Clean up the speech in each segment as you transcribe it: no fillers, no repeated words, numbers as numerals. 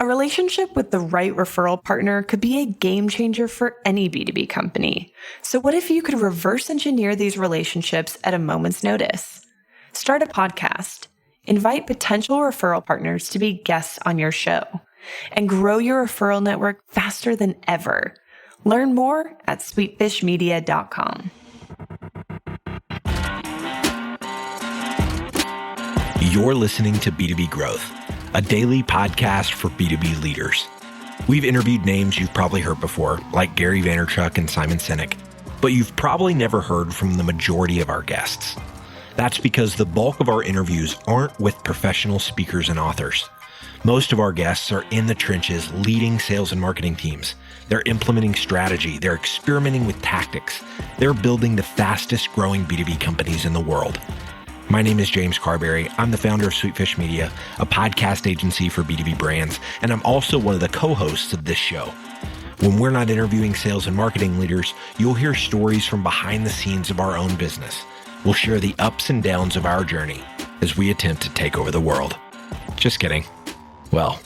A relationship with the right referral partner could be a game changer for any B2B company. So what if you could reverse engineer these relationships at a moment's notice? Start a podcast, invite potential referral partners to be guests on your show, and grow your referral network faster than ever. Learn more at sweetfishmedia.com. You're listening to B2B Growth, a daily podcast for B2B leaders. We've interviewed names you've probably heard before, like Gary Vaynerchuk and Simon Sinek, but you've probably never heard from the majority of our guests. That's because the bulk of our interviews aren't with professional speakers and authors. Most of our guests are in the trenches leading sales and marketing teams. They're implementing strategy. They're experimenting with tactics. They're building the fastest growing B2B companies in the world. My name is James Carberry. I'm the founder of Sweetfish Media, a podcast agency for B2B brands, and I'm also one of the co-hosts of this show. When we're not interviewing sales and marketing leaders, you'll hear stories from behind the scenes of our own business. We'll share the ups and downs of our journey as we attempt to take over the world. Just kidding. Well,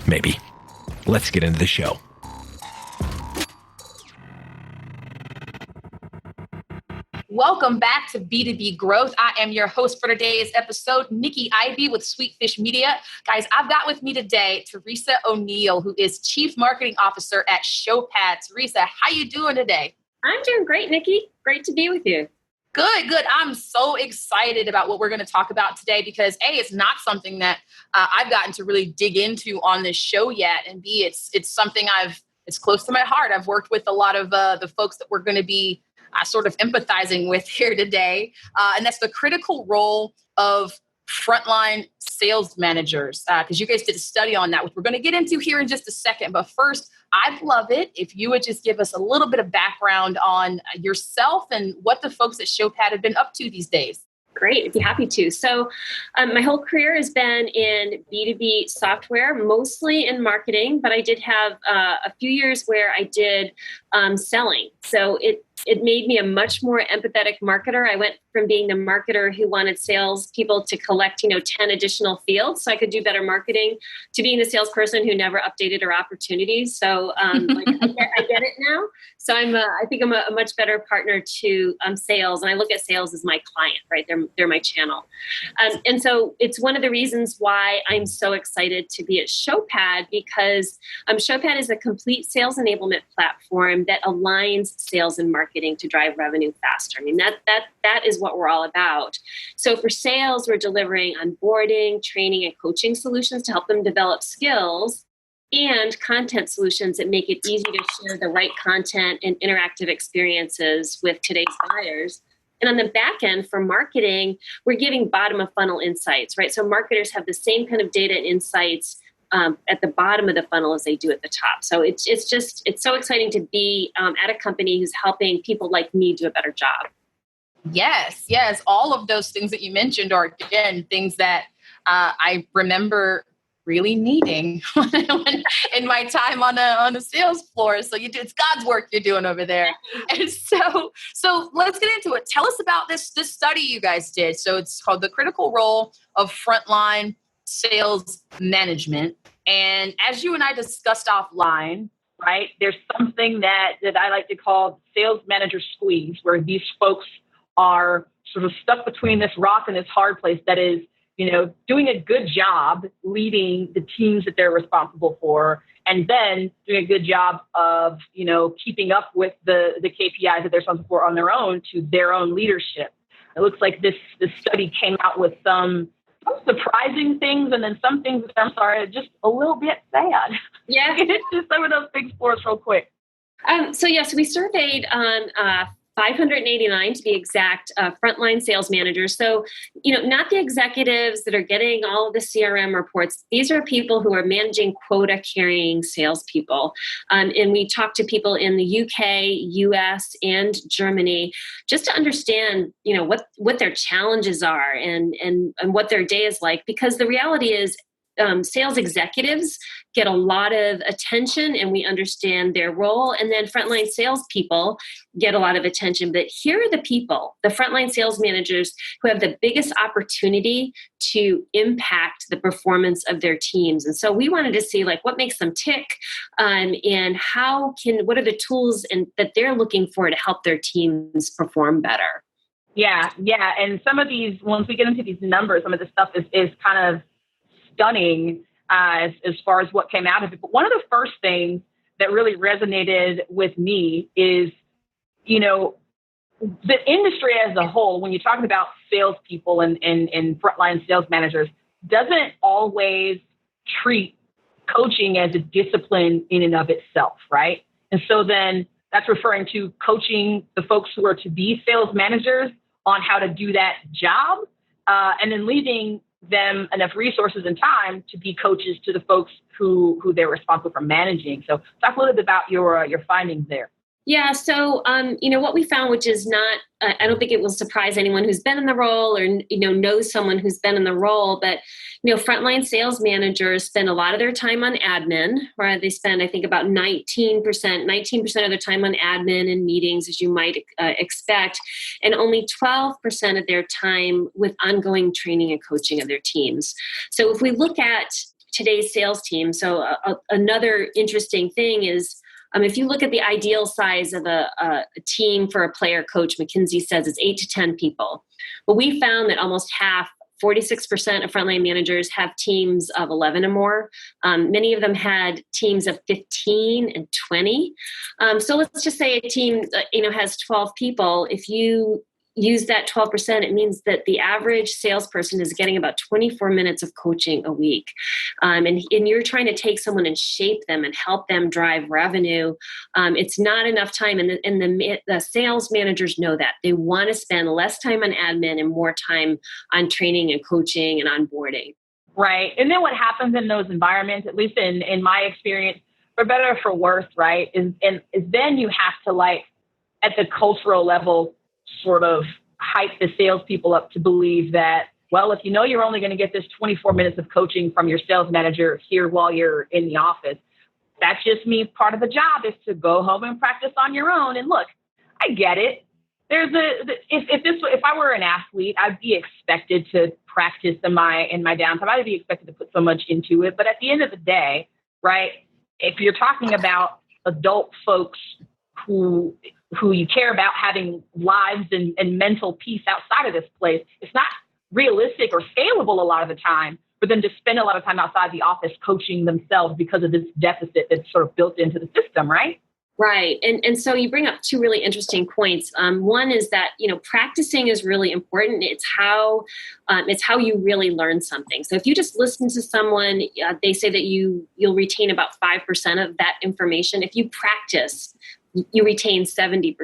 maybe. Let's get into the show. Welcome back to B2B Growth. I am your host for today's episode, Nikki Ivy with Sweetfish Media. Guys, I've got with me today Theresa O'Neil, who is Chief Marketing Officer at Showpad. Theresa, how you doing today? I'm doing great, Nikki. Great to be with you. Good. I'm so excited about what we're going to talk about today because A, it's not something that I've gotten to really dig into on this show yet, and B, it's something it's close to my heart. I've worked with a lot of the folks that we're going to be sort of empathizing with here today. And that's the critical role of frontline sales managers, because you guys did a study on that, which we're going to get into here in just a second. But first, I'd love it if you would just give us a little bit of background on yourself and what the folks at Showpad have been up to these days. Great. I'd be happy to. So my whole career has been in B2B software, mostly in marketing, but I did have a few years where I did selling. So it made me a much more empathetic marketer. I went from being the marketer who wanted salespeople to collect, 10 additional fields so I could do better marketing, to being the salesperson who never updated her opportunities. So I get it now. So I think I'm a much better partner to sales, and I look at sales as my client, right? They're my channel, and so it's one of the reasons why I'm so excited to be at Showpad, because Showpad is a complete sales enablement platform that aligns sales and marketing to drive revenue faster. I mean, that is what we're all about. So for sales, we're delivering onboarding, training, and coaching solutions to help them develop skills, and content solutions that make it easy to share the right content and interactive experiences with today's buyers. And on the back end for marketing, we're giving bottom of funnel insights, right? So marketers have the same kind of data and insights at the bottom of the funnel as they do at the top. So it's so exciting to be at a company who's helping people like me do a better job. Yes. All of those things that you mentioned are, again, things that I remember really needing in my time on the sales floor. So it's God's work you're doing over there. And so let's get into it. Tell us about this study you guys did. So it's called The Critical Role of Frontline Sales Management. And as you and I discussed offline, right, there's something that I like to call sales manager squeeze, where these folks are sort of stuck between this rock and this hard place that is, doing a good job leading the teams that they're responsible for, and then doing a good job of, keeping up with the KPIs that they're responsible for on their own to their own leadership. It looks like this study came out with some surprising things, and then some things that are just a little bit sad. Yeah. Just some of those things for us real quick. So we surveyed on 589 to be exact, frontline sales managers. So, not the executives that are getting all of the CRM reports. These are people who are managing quota-carrying salespeople. And we talked to people in the UK, US, and Germany just to understand, what their challenges are and what their day is like. Because the reality is, sales executives get a lot of attention and we understand their role. And then frontline salespeople get a lot of attention. But here are the people, the frontline sales managers who have the biggest opportunity to impact the performance of their teams. And so we wanted to see like what makes them tick and what are the tools that they're looking for to help their teams perform better. Yeah. And some of these, once we get into these numbers, some of this stuff is kind of stunning as far as what came out of it. But one of the first things that really resonated with me is, the industry as a whole, when you're talking about salespeople and frontline sales managers, doesn't always treat coaching as a discipline in and of itself, right? And so then that's referring to coaching the folks who are to be sales managers on how to do that job, and then leaving them enough resources and time to be coaches to the folks who they're responsible for managing. So talk a little bit about your findings there. Yeah. So, what we found, which is not, I don't think it will surprise anyone who's been in the role or, knows someone who's been in the role, but, frontline sales managers spend a lot of their time on admin, where they spend, I think, about 19% of their time on admin and meetings, as you might expect, and only 12% of their time with ongoing training and coaching of their teams. So if we look at today's sales team, so another interesting thing is, if you look at the ideal size of a team for a player coach, McKinsey says it's 8 to 10 people. Well, we found that almost half, 46% of frontline managers have teams of 11 or more. Many of them had teams of 15 and 20. So let's just say a team, has 12 people. If you use that 12%, it means that the average salesperson is getting about 24 minutes of coaching a week. And you're trying to take someone and shape them and help them drive revenue. It's not enough time. And the sales managers know that. They want to spend less time on admin and more time on training and coaching and onboarding. Right. And then what happens in those environments, at least in my experience, for better or for worse, right, is then you have to, like, at the cultural level, sort of hype the salespeople up to believe that, well, if you're only going to get this 24 minutes of coaching from your sales manager here while you're in the office, that just means part of the job is to go home and practice on your own. And look, I get it. If I were an athlete, I'd be expected to practice in my downtime. I'd be expected to put so much into it. But at the end of the day, right, if you're talking about adult folks who you care about having lives and mental peace outside of this place, it's not realistic or scalable a lot of the time for them to spend a lot of time outside the office coaching themselves because of this deficit that's sort of built into the system, right? Right. And so you bring up two really interesting points. One is that, practicing is really important. It's how you really learn something. So if you just listen to someone, they say that you'll retain about 5% of that information. If you practice, you retain 70%.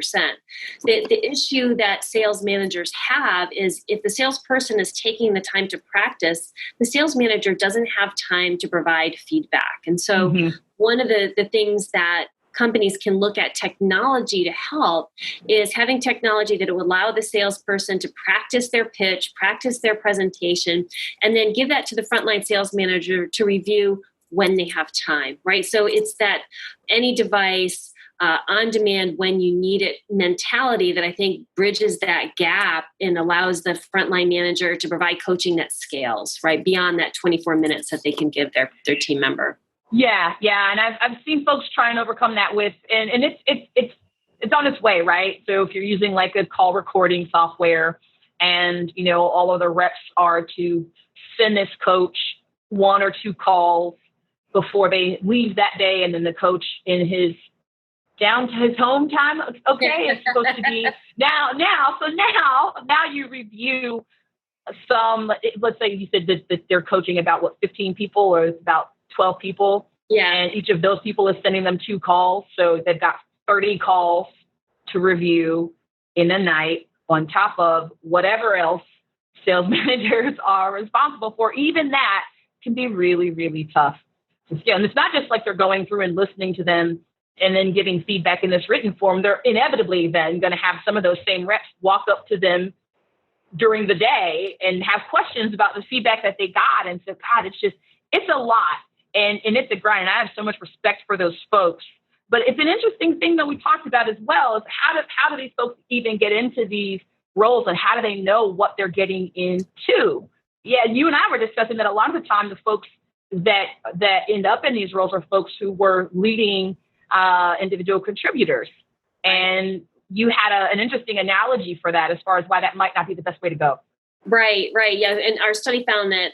The issue that sales managers have is if the salesperson is taking the time to practice, the sales manager doesn't have time to provide feedback. And so one of the things that companies can look at technology to help is having technology that will allow the salesperson to practice their pitch, practice their presentation, and then give that to the frontline sales manager to review when they have time, right? So it's that any device, on demand when you need it mentality that I think bridges that gap and allows the frontline manager to provide coaching that scales, right, beyond that 24 minutes that they can give their team member. Yeah. And I've seen folks try and overcome that with, and it's on its way, right? So if you're using like a call recording software and, all of the reps are to send this coach 1 or 2 calls before they leave that day, and then the coach in his down to his home time. Okay. It's supposed to be now you review some, let's say you said that they're coaching about 15 people or it's about 12 people. Yeah. And each of those people is sending them 2 calls. So they've got 30 calls to review in a night on top of whatever else sales managers are responsible for. Even that can be really, really tough to scale. And it's not just like they're going through and listening to them and then giving feedback in this written form. They're inevitably then going to have some of those same reps walk up to them during the day and have questions about the feedback that they got. And so, God, it's it's a lot and it's a grind. And I have so much respect for those folks. But it's an interesting thing that we talked about as well is how do these folks even get into these roles and how do they know what they're getting into? Yeah, you and I were discussing that a lot of the time the folks that end up in these roles are folks who were leading individual contributors. And you had an interesting analogy for that as far as why that might not be the best way to go. Right. Yeah. And our study found that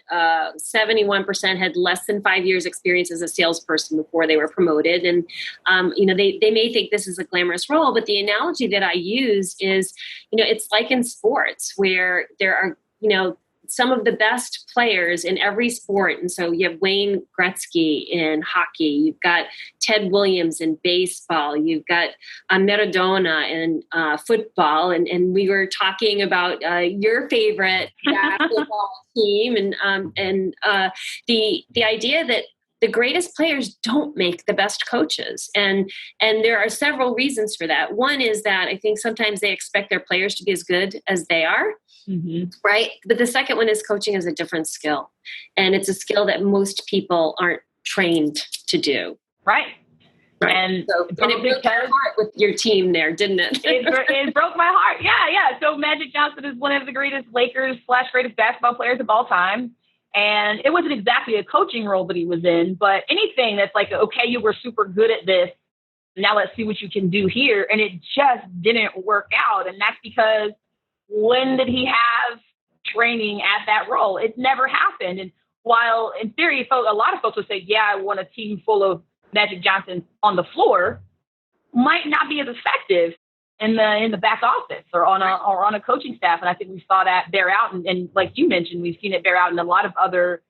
71% had less than 5 years experience as a salesperson before they were promoted. And, they may think this is a glamorous role, but the analogy that I use is, it's like in sports where there are, some of the best players in every sport. And so you have Wayne Gretzky in hockey, you've got Ted Williams in baseball, you've got Maradona in football. And we were talking about your favorite basketball team and the idea that the greatest players don't make the best coaches. And there are several reasons for that. One is that I think sometimes they expect their players to be as good as they are. Mm-hmm. Right. But the second one is coaching is a different skill. And it's a skill that most people aren't trained to do. Right. And it broke your heart with your team there, didn't it? It broke my heart. Yeah. So Magic Johnson is one of the greatest Lakers/greatest basketball players of all time. And it wasn't exactly a coaching role that he was in, but anything that's like, okay, you were super good at this. Now let's see what you can do here. And it just didn't work out. And that's because when did he have training at that role? It never happened. And while in theory, a lot of folks would say, yeah, I want a team full of Magic Johnson on the floor, might not be as effective in the back office or on a coaching staff. And I think we saw that bear out. And like you mentioned, we've seen it bear out in a lot of other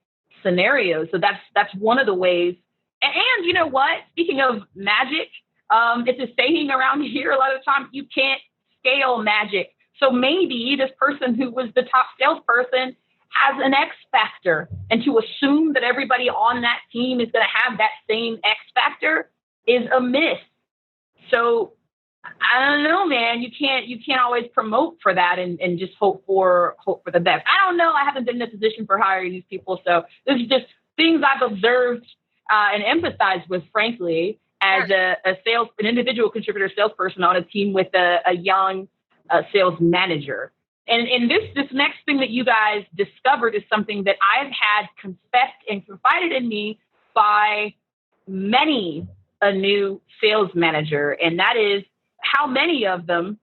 scenarios. So that's one of the ways. And you know what? Speaking of magic, it's a saying around here a lot of the time, you can't scale magic. So maybe this person who was the top salesperson has an X factor, and to assume that everybody on that team is going to have that same X factor is a miss. So I don't know, man. You can't always promote for that and just hope for the best. I don't know. I haven't been in a position for hiring these people, so this is just things I've observed and empathized with, frankly, as an individual contributor salesperson on a team with a young sales manager. And this next thing that you guys discovered is something that I've had confessed and confided in me by many a new sales manager, and that is how many of them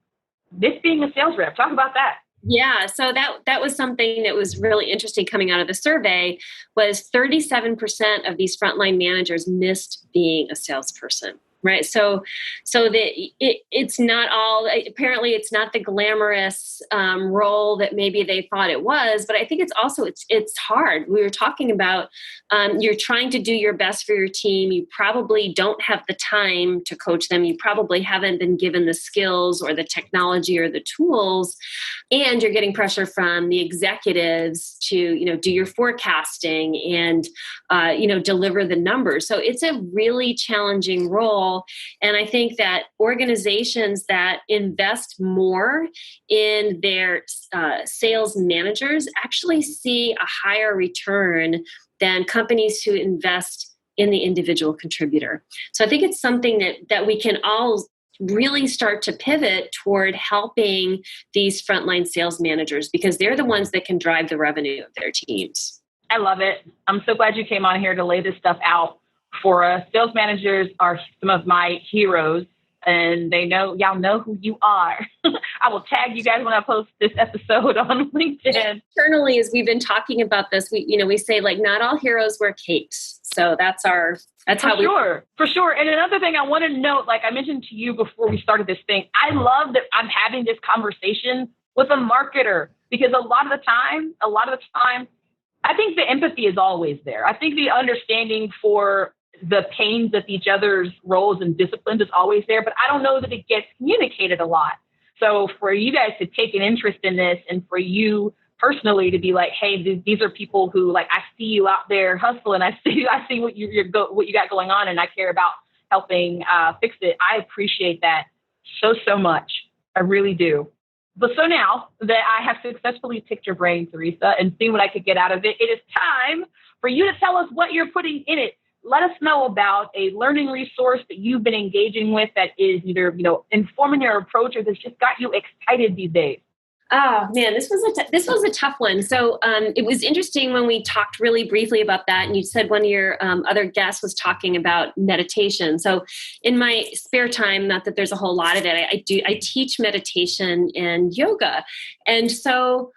miss being a sales rep. Talk about that. Yeah, so that was something that was really interesting coming out of the survey was 37% of these frontline managers missed being a salesperson. Right. So it's not all, apparently it's not the glamorous role that maybe they thought it was, but I think it's also, it's hard. We were talking about, you're trying to do your best for your team. You probably don't have the time to coach them. You probably haven't been given the skills or the technology or the tools, and you're getting pressure from the executives to, do your forecasting and, deliver the numbers. So it's a really challenging role. And I think that organizations that invest more in their sales managers actually see a higher return than companies who invest in the individual contributor. So I think it's something that we can all really start to pivot toward helping these frontline sales managers because they're the ones that can drive the revenue of their teams. I love it. I'm so glad you came on here to lay this stuff out for us. Sales managers are some of my heroes, and y'all know who you are. I will tag you guys when I post this episode on LinkedIn. Internally, as we've been talking about this, we say like not all heroes wear capes. So that's how we. For sure. And another thing I want to note, like I mentioned to you before we started this thing, I love that I'm having this conversation with a marketer because a lot of the time, I think the empathy is always there. I think the understanding for the pains of each other's roles and disciplines is always there, but I don't know that it gets communicated a lot. So for you guys to take an interest in this and for you personally to be like, hey, these are people who like, I see you out there hustling. I see what you got going on, and I care about helping fix it. I appreciate that so much. I really do. But so now that I have successfully picked your brain, Theresa, and seen what I could get out of it, it is time for you to tell us what you're putting in it. Let us know about a learning resource that you've been engaging with that is either, informing your approach or that's just got you excited these days. Oh man, this was a tough one. So it was interesting when we talked really briefly about that, and you said one of your other guests was talking about meditation. So in my spare time, not that there's a whole lot of it, I teach meditation and yoga, and so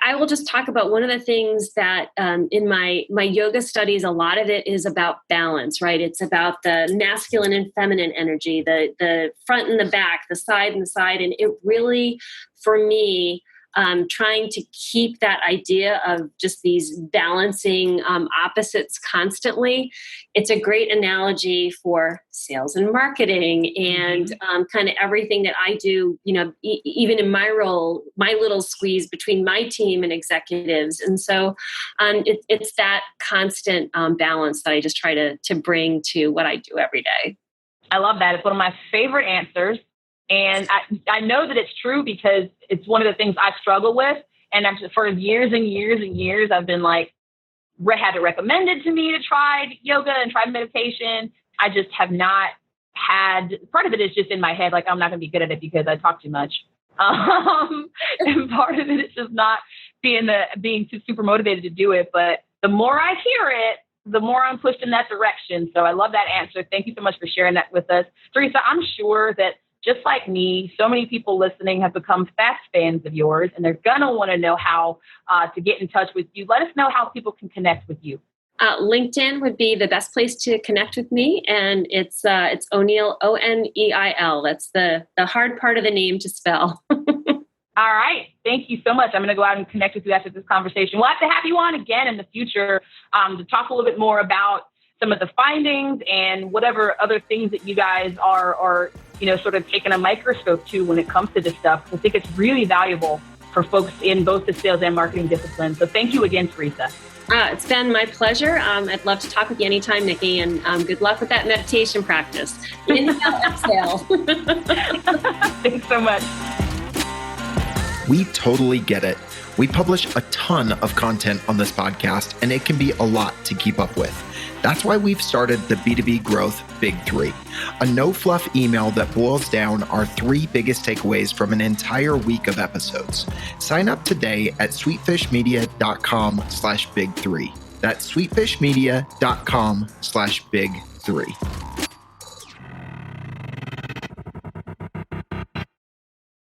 I will just talk about one of the things that in my yoga studies, a lot of it is about balance, right? It's about the masculine and feminine energy, the front and the back, the side and the side. And it really, for me, trying to keep that idea of just these balancing opposites constantly. It's a great analogy for sales and marketing and kind of everything that I do, even in my role, my little squeeze between my team and executives. And so it's that constant balance that I just try to bring to what I do every day. I love that. It's one of my favorite answers. And I know that it's true because it's one of the things I struggle with. And for years and years and years, I've been had it recommended to me to try yoga and try meditation. I just have not had, part of it is just in my head, I'm not going to be good at it because I talk too much. And part of it is just not being too super motivated to do it. But the more I hear it, the more I'm pushed in that direction. So I love that answer. Thank you so much for sharing that with us. Theresa, I'm sure that just like me, so many people listening have become fast fans of yours, and they're going to want to know how to get in touch with you. Let us know how people can connect with you. LinkedIn would be the best place to connect with me. And it's O'Neil, Oneil. That's the hard part of the name to spell. All right. Thank you so much. I'm going to go out and connect with you after this conversation. We'll have to have you on again in the future to talk a little bit more about some of the findings and whatever other things that you guys are sort of taking a microscope to when it comes to this stuff. I think it's really valuable for folks in both the sales and marketing disciplines. So thank you again, Theresa. It's been my pleasure. I'd love to talk with you anytime, Nikki, and good luck with that meditation practice. Inhale, exhale. Thanks so much. We totally get it. We publish a ton of content on this podcast, and it can be a lot to keep up with. That's why we've started the B2B Growth Big Three, a no-fluff email that boils down our 3 biggest takeaways from an entire week of episodes. Sign up today at sweetfishmedia.com/big3. That's sweetfishmedia.com/big3.